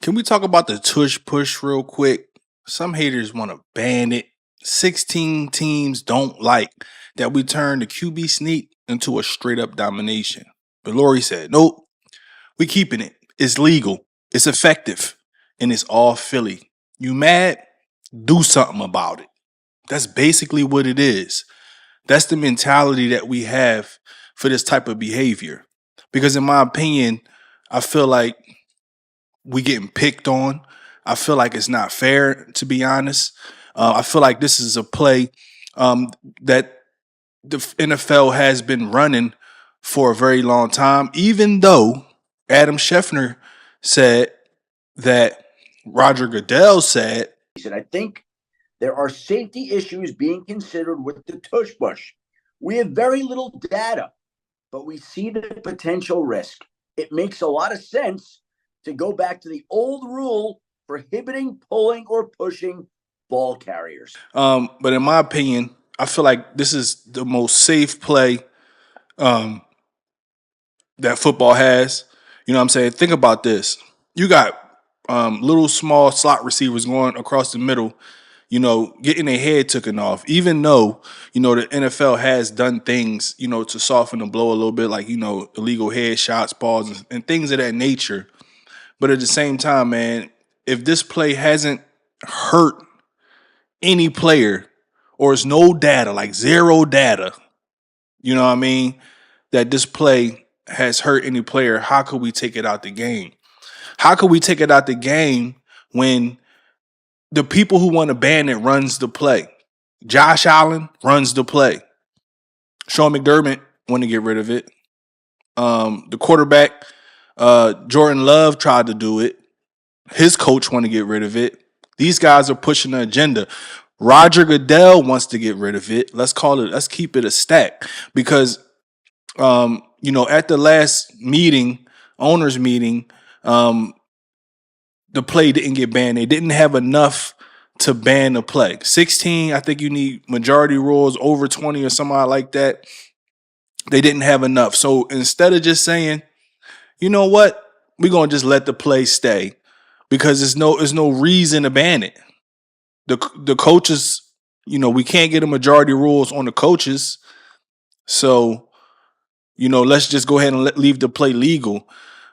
Can we talk about the Tush Push real quick? Some haters want to ban it. 16 teams don't like that we turned the QB sneak into a straight up domination. But Lori said, nope, we keeping it. It's legal. It's effective. And it's all Philly. You mad? Do something about it. That's basically what it is. That's the mentality that we have for this type of behavior. Because in my opinion, I feel like we getting picked on. I feel like it's not fair, to be honest. I feel like this is a play that the NFL has been running for a very long time, even though Adam Scheffner said that Roger Goodell said. And I think there are safety issues being considered with the Tush Push. We have very little data, but we see the potential risk. It makes a lot of sense to go back to the old rule prohibiting pulling or pushing ball carriers. But in my opinion, I feel like this is the most safe play that football has. You know what I'm saying? Think about this. You got little small slot receivers going across the middle, getting their head taken off, even though, the NFL has done things, to soften the blow a little bit, like, illegal headshots, balls, and things of that nature. But at the same time, man, if this play hasn't hurt any player, or it's no data, like zero data, you know what I mean, that this play has hurt any player, how could we take it out the game? How could we take it out the game when the people who want to ban it runs the play? Josh Allen runs the play. Sean McDermott want to get rid of it. The quarterback, Jordan Love, tried to do it. His coach want to get rid of it. These guys are pushing the agenda. Roger Goodell wants to get rid of it. Let's keep it a stack. Because, at the last meeting, owners meeting, the play didn't get banned. They didn't have enough to ban the play. 16, I think you need majority rules, over 20 or something like that. They didn't have enough. So instead of just saying, you know what, we're going to just let the play stay because there's no reason to ban it. The coaches, we can't get a majority rules on the coaches. So, let's just go ahead and leave the play legal.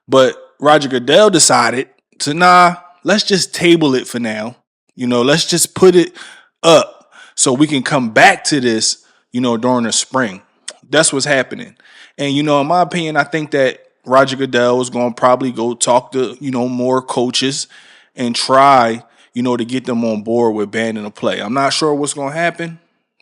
But Roger Goodell decided to, let's just table it for now. Let's just put it up so we can come back to this, during the spring. That's what's happening. And, in my opinion, I think that Roger Goodell is going to probably go talk to, more coaches and try, to get them on board with banning the play. I'm not sure what's going to happen,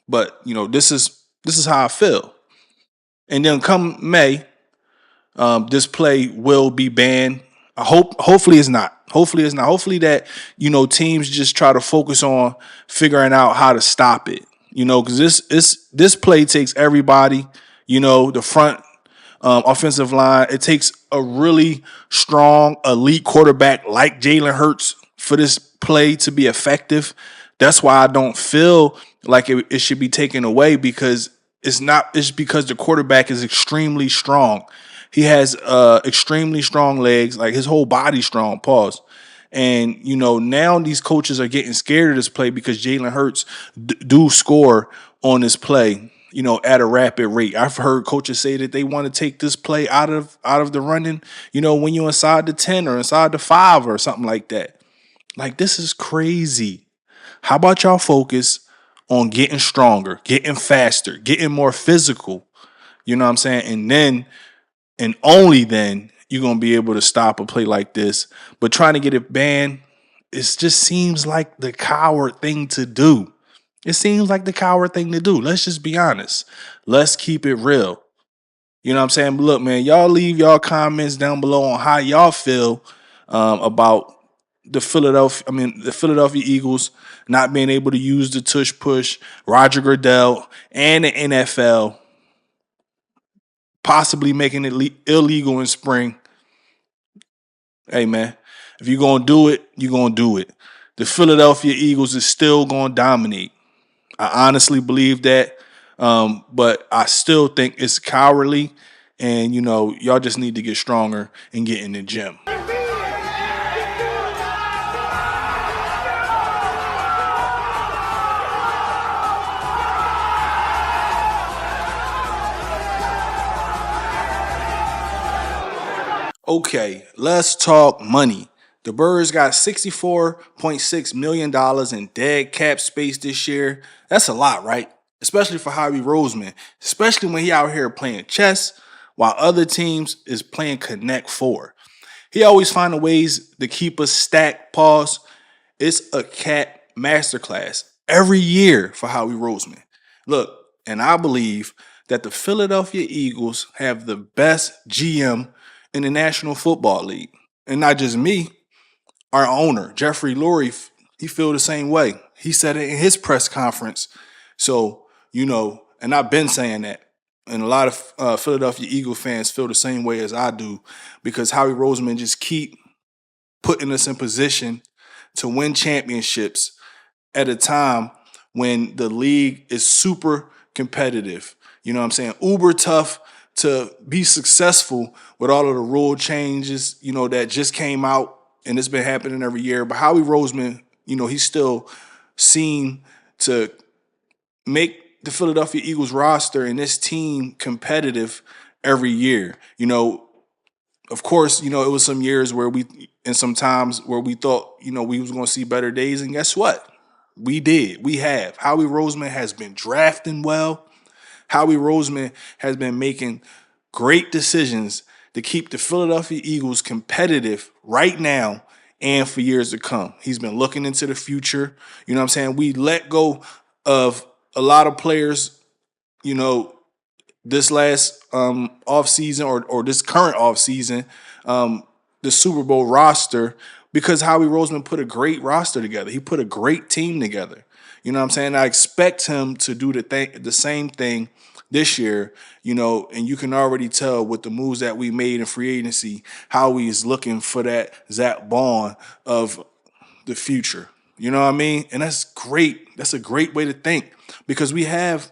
but, this is how I feel. And then come May, this play will be banned. Hopefully it's not. Hopefully that, teams just try to focus on figuring out how to stop it. Because this play takes everybody, the front offensive line. It takes a really strong elite quarterback like Jalen Hurts for this play to be effective. That's why I don't feel like it should be taken away, because it's because the quarterback is extremely strong. He has extremely strong legs, like his whole body strong, pause. And, now these coaches are getting scared of this play because Jalen Hurts do score on this play, at a rapid rate. I've heard coaches say that they want to take this play out of the running, when you're inside the 10 or inside the 5 or something like that. Like, this is crazy. How about y'all focus on getting stronger, getting faster, getting more physical? You know what I'm saying? And then, and only then, you're going to be able to stop a play like this. But trying to get it banned, it just seems like the coward thing to do. It seems like the coward thing to do. Let's just be honest. Let's keep it real. You know what I'm saying? But look, man, y'all leave y'all comments down below on how y'all feel about the Philadelphia Eagles not being able to use the Tush Push, Roger Goodell, and the NFL possibly making it illegal in spring. Hey, man, if you're going to do it, you're going to do it. The Philadelphia Eagles is still going to dominate. I honestly believe that, but I still think it's cowardly, and, y'all just need to get stronger and get in the gym. Okay, let's talk money. The Birds got $64.6 million in dead cap space this year. That's a lot, right? Especially for Howie Roseman, especially when he out here playing chess while other teams is playing Connect Four. He always find ways to keep us stacked. Pause. It's a cat masterclass every year for Howie Roseman. Look, and I believe that the Philadelphia Eagles have the best GM in the National Football League. And not just me, our owner, Jeffrey Lurie, he feel the same way. He said it in his press conference. So, and I've been saying that. And a lot of Philadelphia Eagle fans feel the same way as I do because Howie Roseman just keep putting us in position to win championships at a time when the league is super competitive. You know what I'm saying? Uber tough to be successful with all of the rule changes, that just came out and it's been happening every year. But Howie Roseman, he's still seen to make the Philadelphia Eagles roster and this team competitive every year. Of course, it was some years where and some times where we thought, we was going to see better days. And guess what? We did. We have. Howie Roseman has been drafting well. Howie Roseman has been making great decisions to keep the Philadelphia Eagles competitive right now and for years to come. He's been looking into the future. You know what I'm saying? We let go of a lot of players, this last off season or this current off season, the Super Bowl roster, because Howie Roseman put a great roster together. He put a great team together. You know what I'm saying? I expect him to do the same thing this year, and you can already tell with the moves that we made in free agency, Howie is looking for that Zach Bond of the future. You know what I mean? And that's great. That's a great way to think because we have,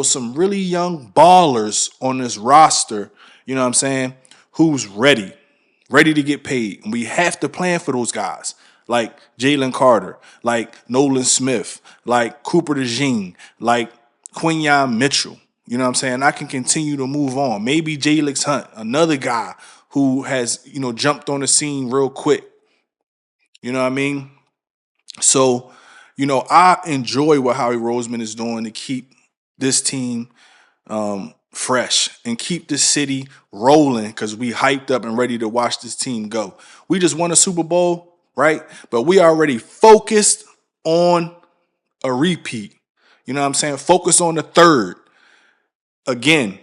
some really young ballers on this roster, you know what I'm saying, who's ready to get paid. And we have to plan for those guys like Jalen Carter, like Nolan Smith, like Cooper DeJean, like Quinyon Mitchell. You know what I'm saying? I can continue to move on. Maybe Jalix Hunt, another guy who has, jumped on the scene real quick. You know what I mean? So, I enjoy what Howie Roseman is doing to keep this team fresh and keep this city rolling because we hyped up and ready to watch this team go. We just won a Super Bowl, right? But we already focused on a repeat. You know what I'm saying? Focus on the third. Again,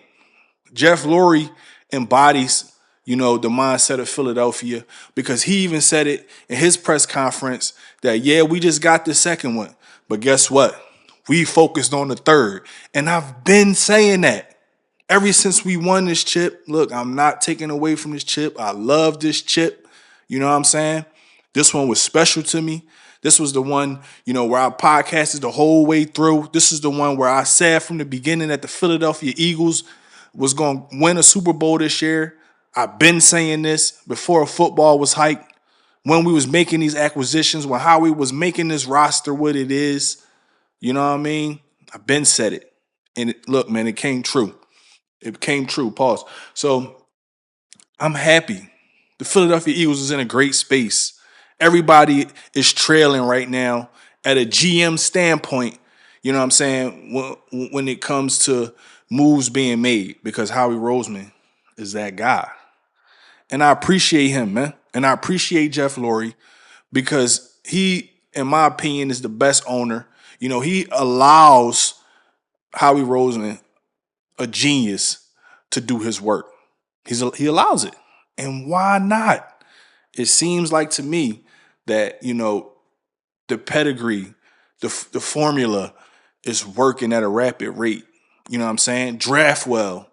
Jeff Lurie embodies, the mindset of Philadelphia because he even said it in his press conference that, yeah, we just got the second one. But guess what? We focused on the third. And I've been saying that ever since we won this chip. Look, I'm not taking away from this chip. I love this chip. You know what I'm saying? This one was special to me. This was the one, where I podcasted the whole way through. This is the one where I said from the beginning that the Philadelphia Eagles was going to win a Super Bowl this year. I've been saying this before football was hyped, when we was making these acquisitions, when Howie was making this roster what it is. You know what I mean? I've been said it. And look, man, it came true. It came true. Pause. So I'm happy. The Philadelphia Eagles is in a great space. Everybody is trailing right now at a GM standpoint, you know what I'm saying, when it comes to moves being made because Howie Roseman is that guy. And I appreciate him, man. And I appreciate Jeff Lurie because he, in my opinion, is the best owner. He allows Howie Roseman, a genius, to do his work. He allows it. And why not? It seems like to me that, the pedigree, the formula is working at a rapid rate. You know what I'm saying? Draft well.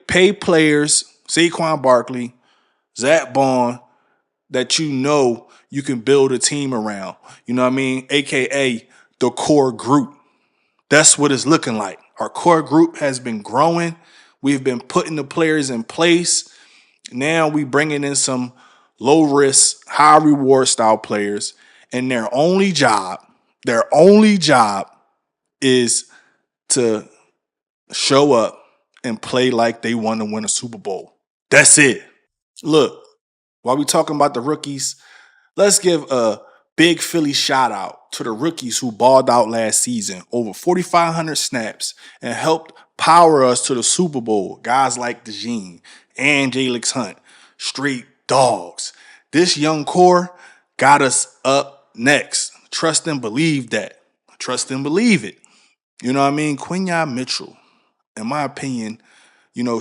Pay players, Saquon Barkley, Zach Bond, that you can build a team around. You know what I mean? AKA the core group. That's what it's looking like. Our core group has been growing. We've been putting the players in place. Now we bringing in some low risk, high reward style players, and their only job is to show up and play like they want to win a Super Bowl. That's it. Look, while we talking about the rookies, let's give a big Philly shout out to the rookies who balled out last season, over 4,500 snaps, and helped power us to the Super Bowl. Guys like DeJean and Jalix Hunt, straight dogs. This young core got us up next. Trust and believe that. Trust and believe it. You know what I mean? Quinyon Mitchell, in my opinion,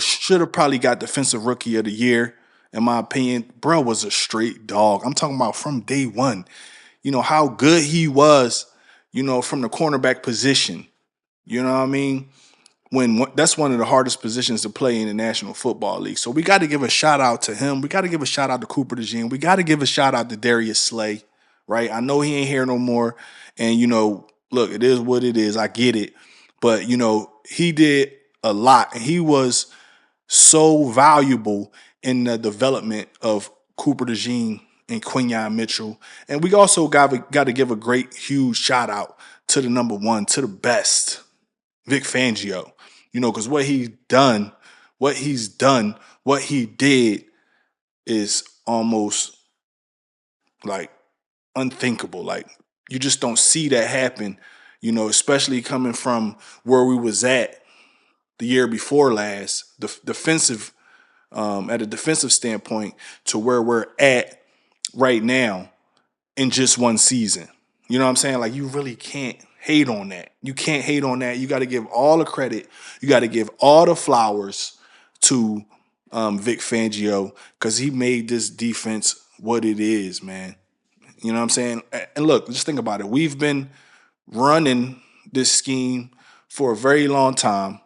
should have probably got Defensive Rookie of the Year. In my opinion, bro was a straight dog. I'm talking about from day one. How good he was, from the cornerback position. You know what I mean? That's one of the hardest positions to play in the National Football League. So we got to give a shout out to him. We got to give a shout out to Cooper DeJean. We got to give a shout out to Darius Slay, right? I know he ain't here no more. And, look, it is what it is. I get it. But, he did a lot. And he was so valuable in the development of Cooper DeJean and Quinyon Mitchell. And we also got to give a great, huge shout out to the number one, to the best, Vic Fangio. Because what he did is almost like unthinkable. Like you just don't see that happen, especially coming from where we was at the year before last, the defensive, at a defensive standpoint, to where we're at right now in just one season. You know what I'm saying? Like, you really can't hate on that. You can't hate on that. You got to give all the credit. You got to give all the flowers to Vic Fangio, because he made this defense what it is, man. You know what I'm saying? And look, just think about it. We've been running this scheme for a very long time.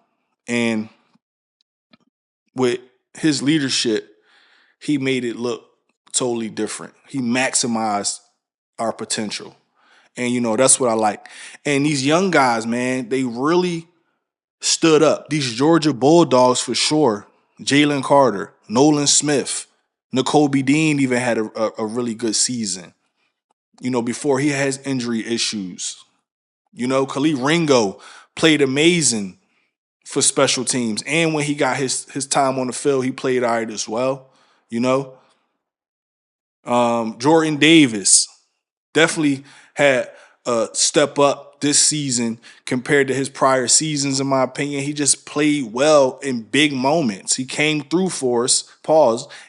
And with his leadership, he made it look totally different. He maximized our potential. And, that's what I like. And these young guys, man, they really stood up. These Georgia Bulldogs for sure. Jalen Carter, Nolan Smith, N'Kobe Dean even had a really good season, before he has injury issues. Khalid Ringo played amazing for special teams. And when he got his time on the field, he played all right as well. Jordan Davis definitely had a step up this season compared to his prior seasons, in my opinion. He just played well in big moments. He came through for us,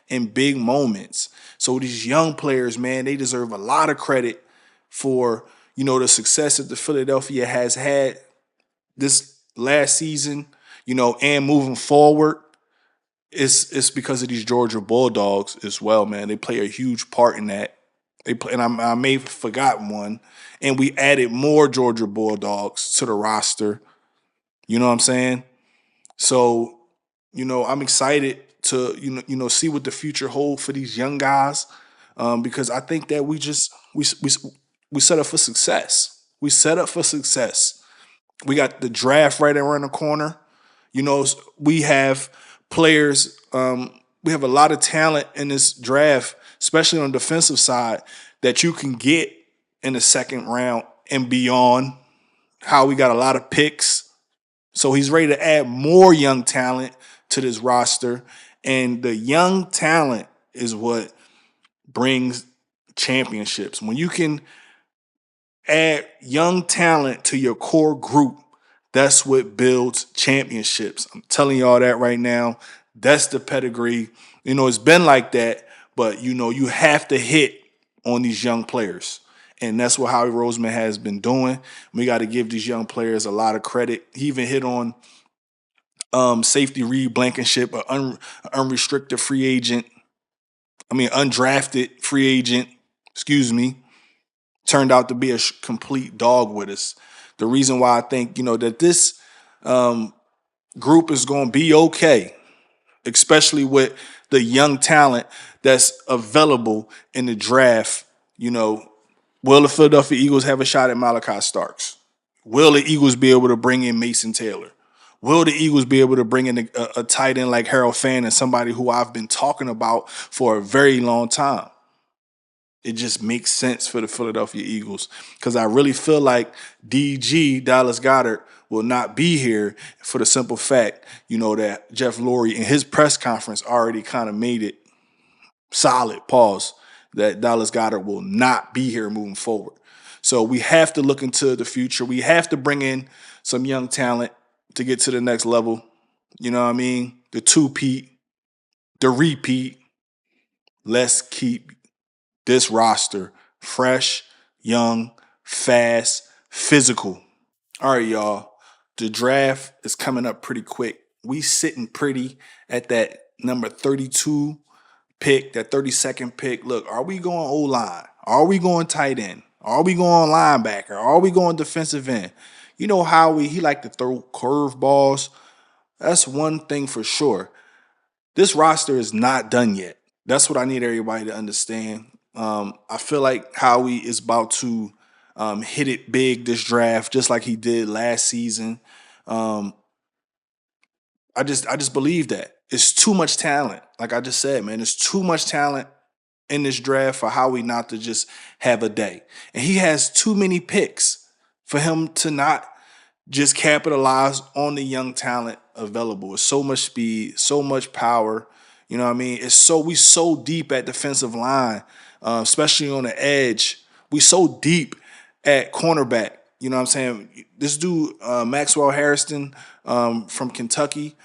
in big moments. So these young players, man, they deserve a lot of credit for, the success that the Philadelphia has had this last season, and moving forward. It's because of these Georgia Bulldogs as well, man. They play a huge part in that. They play, and I may have forgotten one. And we added more Georgia Bulldogs to the roster. You know what I'm saying? So, I'm excited to see what the future holds for these young guys, because I think that we set up for success. We set up for success. We got the draft right around the corner. We have players. We have a lot of talent in this draft, especially on the defensive side, that you can get in the second round and beyond. How we got a lot of picks. So he's ready to add more young talent to this roster. And the young talent is what brings championships. When you can add young talent to your core group, that's what builds championships. I'm telling y'all that right now. That's the pedigree. It's been like that, but you have to hit on these young players. And that's what Howie Roseman has been doing. We got to give these young players a lot of credit. He even hit on safety Reed Blankenship, an unrestricted free agent. Undrafted free agent, turned out to be a complete dog with us. The reason why I think, that this group is going to be okay, especially with the young talent that's available in the draft. Will the Philadelphia Eagles have a shot at Malachi Starks? Will the Eagles be able to bring in Mason Taylor? Will the Eagles be able to bring in a tight end like Harold Fann, and somebody who I've been talking about for a very long time? it just makes sense for the Philadelphia Eagles because I really feel like DG, Dallas Goedert, will not be here for the simple fact, that Jeff Lurie in his press conference already kind of made it solid, pause, that Dallas Goedert will not be here moving forward. So we have to look into the future. We have to bring in some young talent to get to the next level. You know what I mean? The two-peat, the repeat. Let's keep this roster fresh, young, fast, physical. All right, y'all. The draft is coming up pretty quick. We sitting pretty at that number 32 pick, that 32nd pick. Look, are we going O-line? Are we going tight end? Are we going linebacker? Are we going defensive end? You know Howie, he like to throw curveballs. That's one thing for sure. This roster is not done yet. That's what I need everybody to understand. I feel like Howie is about to hit it big this draft, just like he did last season. I just believe that it's too much talent. Like I just said, man, there's too much talent in this draft for Howie not to just have a day, and he has too many picks for him to not just capitalize on the young talent available. It's so much speed, so much power. You know what I mean? We so deep at defensive line, especially on the edge. We so deep at cornerback. You know what I'm saying? This dude, Maxwell Harrison from Kentucky,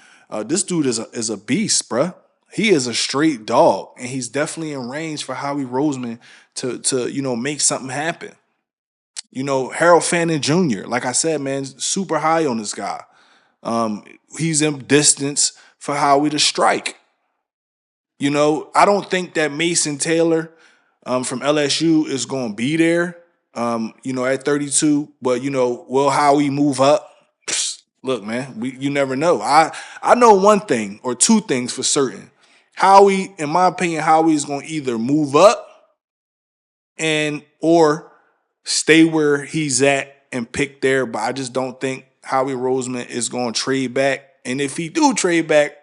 this dude is a beast, bruh. He is a straight dog, and he's definitely in range for Howie Roseman to make something happen. Harold Fannin Jr., like I said, man, super high on this guy. He's in distance for Howie to strike. I don't think that Mason Taylor from LSU is going to be there, at 32. But, will Howie move up? Look, man, you never know. I know one thing or two things for certain. Howie, in my opinion, Howie is going to either move up or stay where he's at and pick there. But I just don't think Howie Roseman is going to trade back. And if he do trade back,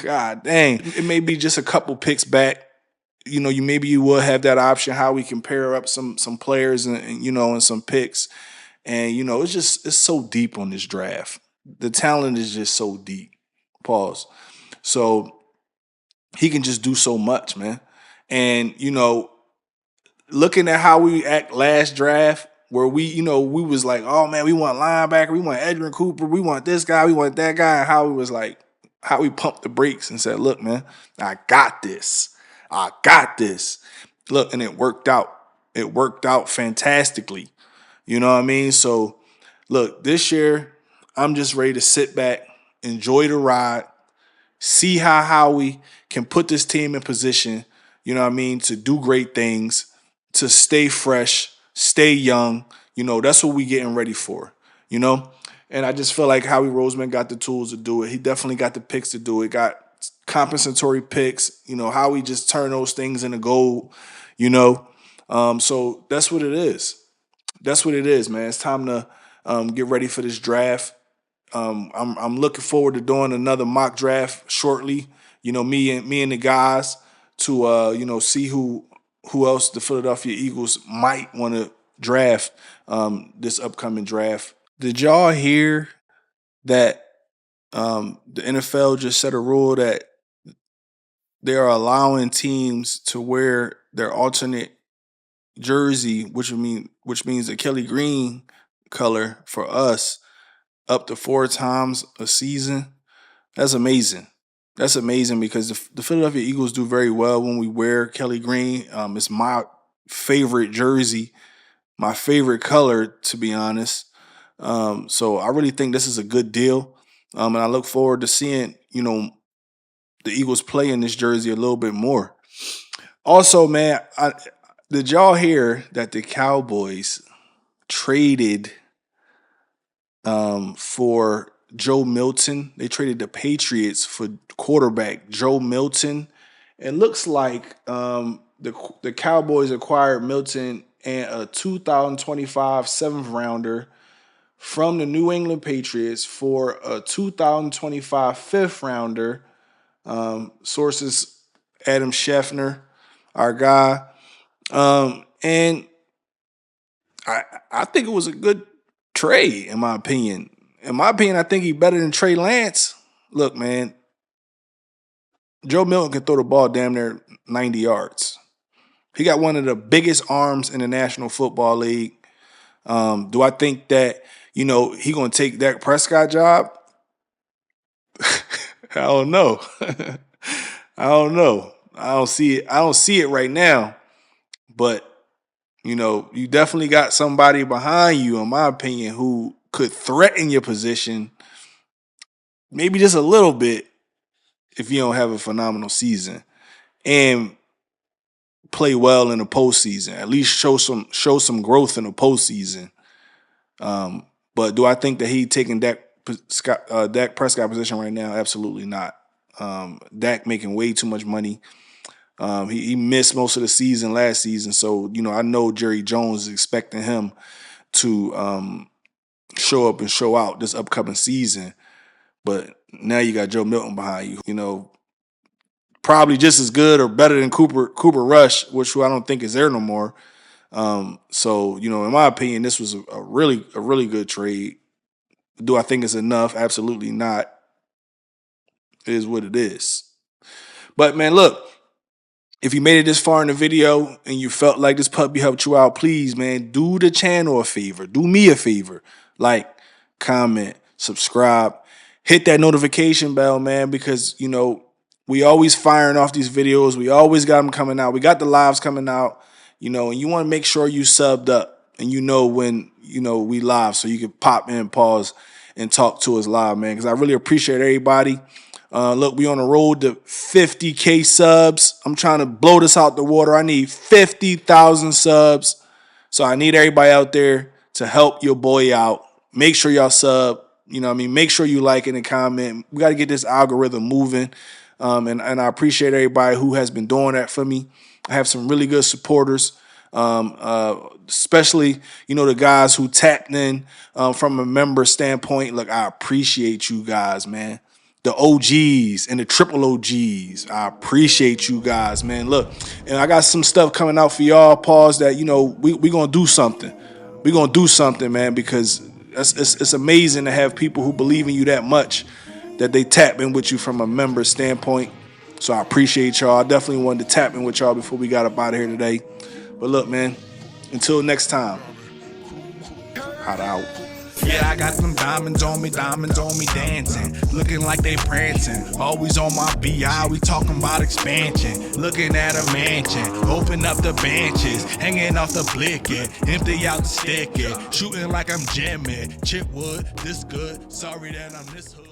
God dang, it may be just a couple picks back. Maybe you will have that option how we can pair up some players and some picks. And it's so deep on this draft. The talent is just so deep. Pause. So he can just do so much, man. And looking at how we act last draft, where we was like, oh man, we want linebacker, we want Edwin Cooper, we want this guy, we want that guy, and how we was like, how we pumped the brakes and said, look, man, I got this. Look, and it worked out. It worked out fantastically. You know what I mean? So, look, this year, I'm just ready to sit back, enjoy the ride, see how Howie can put this team in position, to do great things, to stay fresh, stay young. That's what we getting ready for, And I just feel like Howie Roseman got the tools to do it. He definitely got the picks to do it. Got compensatory picks. Howie just turned those things into gold, So that's what it is. That's what it is, man. It's time to get ready for this draft. I'm looking forward to doing another mock draft shortly. Me and the guys to see who else the Philadelphia Eagles might want to draft this upcoming draft. Did y'all hear that the NFL just set a rule that they are allowing teams to wear their alternate jersey, which means the Kelly green color for us, up to 4 times a season? That's amazing. That's amazing because the Philadelphia Eagles do very well when we wear Kelly green. It's my favorite jersey, my favorite color, to be honest. So I really think this is a good deal. And I look forward to seeing, the Eagles play in this jersey a little bit more. Also, man, did y'all hear that the Cowboys traded for Joe Milton? They traded the Patriots for quarterback Joe Milton. It looks like the Cowboys acquired Milton and a 2025 seventh rounder from the New England Patriots for a 2025 fifth rounder. Sources, Adam Scheffner, our guy, And I think it was a good trade, in my opinion. In my opinion, I think he's better than Trey Lance. Look, man, Joe Milton can throw the ball damn near 90 yards. He got one of the biggest arms in the National Football League. Do I think that, he going to take Dak Prescott job? I don't know. I don't know. I don't see it. I don't see it right now. But, you definitely got somebody behind you, in my opinion, who could threaten your position maybe just a little bit if you don't have a phenomenal season and play well in the postseason. At least show some growth in the postseason. But do I think that he taking Dak Prescott position right now? Absolutely not. Dak making way too much money. He missed most of the season last season, so I know Jerry Jones is expecting him to show up and show out this upcoming season. But now you got Joe Milton behind you. Probably just as good or better than Cooper Rush, which I don't think is there no more. So in my opinion, this was a really good trade. Do I think it's enough? Absolutely not. It is what it is. But man, look, if you made it this far in the video and you felt like this puppy helped you out, please, man, do the channel a favor. Do me a favor. Like, comment, subscribe, hit that notification bell, man, because, we always firing off these videos. We always got them coming out. We got the lives coming out, and you want to make sure you subbed up and when, we live so you can pop in, pause, and talk to us live, man, because I really appreciate everybody. Look, we on the road to 50K subs. I'm trying to blow this out the water. I need 50,000 subs. So I need everybody out there to help your boy out. Make sure y'all sub. Make sure you like it and comment. We got to get this algorithm moving. And I appreciate everybody who has been doing that for me. I have some really good supporters. Especially, the guys who tapped in from a member standpoint. Look, I appreciate you guys, man. The OGs and the triple OGs. I appreciate you guys, man. Look, and I got some stuff coming out for y'all. Pause that, we going to do something. We're going to do something, man, because it's amazing to have people who believe in you that much that they tap in with you from a member standpoint. So I appreciate y'all. I definitely wanted to tap in with y'all before we got up out of here today. But look, man, until next time, Hotta out. Yeah, I got them diamonds on me dancing, looking like they prancing. Always on my BI, we talking about expansion. Looking at a mansion, open up the benches, hanging off the blicky, empty out the sticky, shooting like I'm jamming. Chipwood, this good, sorry that I'm this hood.